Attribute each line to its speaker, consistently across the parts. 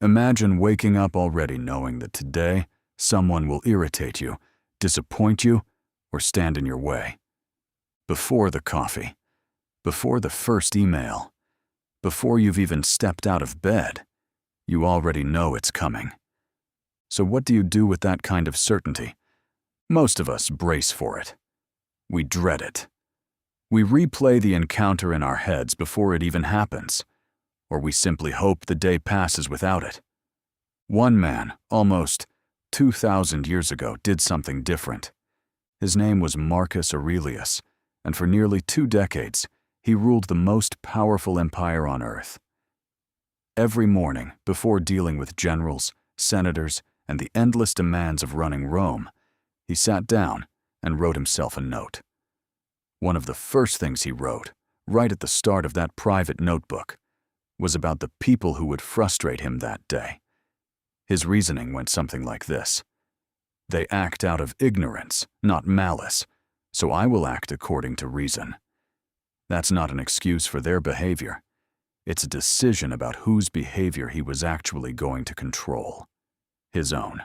Speaker 1: Imagine waking up already knowing that today someone will irritate you, disappoint you, or stand in your way. Before the coffee, before the first email, before you've even stepped out of bed, you already know it's coming. So what do you do with that kind of certainty? Most of us brace for it. We dread it. We replay the encounter in our heads before it even happens, or we simply hope the day passes without it. One man, almost 2,000 years ago, did something different. His name was Marcus Aurelius, and for nearly 2 decades, he ruled the most powerful empire on earth. Every morning, before dealing with generals, senators, and the endless demands of running Rome, he sat down and wrote himself a note. One of the first things he wrote, right at the start of that private notebook, was about the people who would frustrate him that day. His reasoning went something like this: "They act out of ignorance, not malice, so I will act according to reason." That's not an excuse for their behavior. It's a decision about whose behavior he was actually going to control. His own.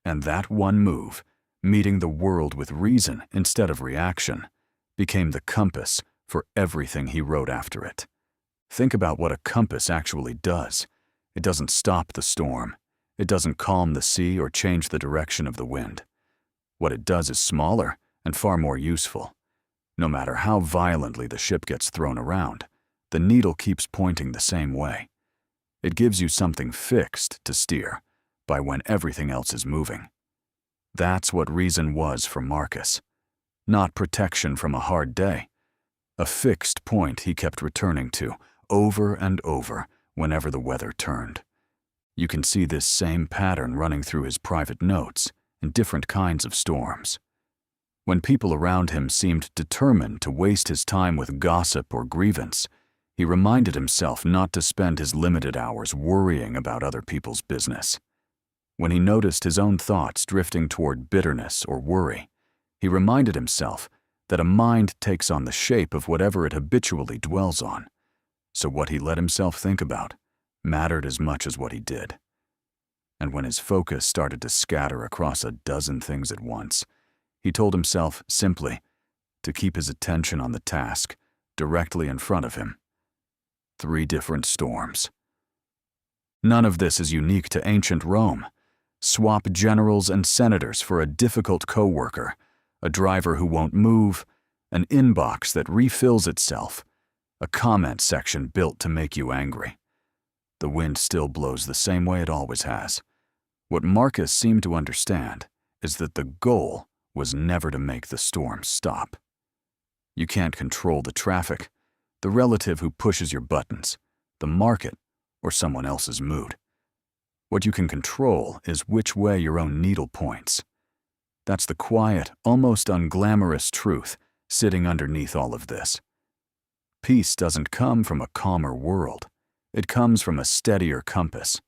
Speaker 1: And that one move, meeting the world with reason instead of reaction, became the compass for everything he wrote after it. Think about what a compass actually does. It doesn't stop the storm. It doesn't calm the sea or change the direction of the wind. What it does is smaller and far more useful. No matter how violently the ship gets thrown around, the needle keeps pointing the same way. It gives you something fixed to steer by when everything else is moving. That's what reason was for Marcus. Not protection from a hard day. A fixed point he kept returning to over and over whenever the weather turned. You can see this same pattern running through his private notes in different kinds of storms. When people around him seemed determined to waste his time with gossip or grievance, he reminded himself not to spend his limited hours worrying about other people's business. When he noticed his own thoughts drifting toward bitterness or worry, he reminded himself that a mind takes on the shape of whatever it habitually dwells on. So what he let himself think about mattered as much as what he did. And when his focus started to scatter across a dozen things at once, he told himself simply to keep his attention on the task directly in front of him. 3 different storms. None of this is unique to ancient Rome. Swap generals and senators for a difficult coworker, a driver who won't move, an inbox that refills itself, a comment section built to make you angry. The wind still blows the same way it always has. What Marcus seemed to understand is that the goal was never to make the storm stop. You can't control the traffic, the relative who pushes your buttons, the market, or someone else's mood. What you can control is which way your own needle points. That's the quiet, almost unglamorous truth sitting underneath all of this. Peace doesn't come from a calmer world. It comes from a steadier compass.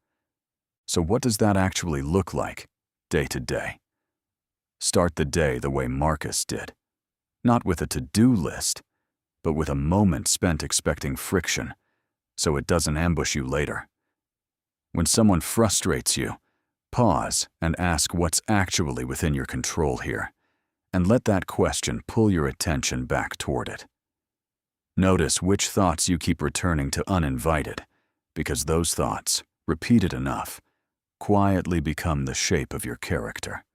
Speaker 1: So what does that actually look like, day to day? Start the day the way Marcus did. Not with a to-do list, but with a moment spent expecting friction, so it doesn't ambush you later. When someone frustrates you, pause and ask what's actually within your control here, and let that question pull your attention back toward it. Notice which thoughts you keep returning to uninvited, because those thoughts, repeated enough, quietly become the shape of your character.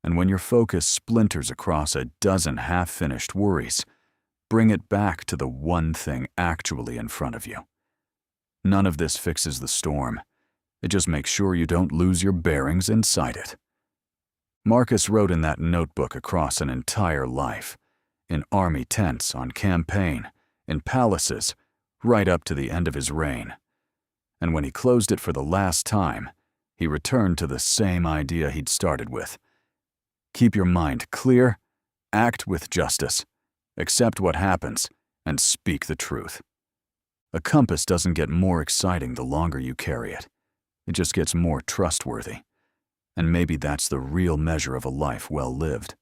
Speaker 1: And when your focus splinters across a dozen half-finished worries, bring it back to the one thing actually in front of you. None of this fixes the storm. It just makes sure you don't lose your bearings inside it. Marcus wrote in that notebook across an entire life, in army tents, on campaign, in palaces, right up to the end of his reign. And when he closed it for the last time, he returned to the same idea he'd started with. Keep your mind clear, act with justice, accept what happens, and speak the truth. A compass doesn't get more exciting the longer you carry it. It just gets more trustworthy. And maybe that's the real measure of a life well lived.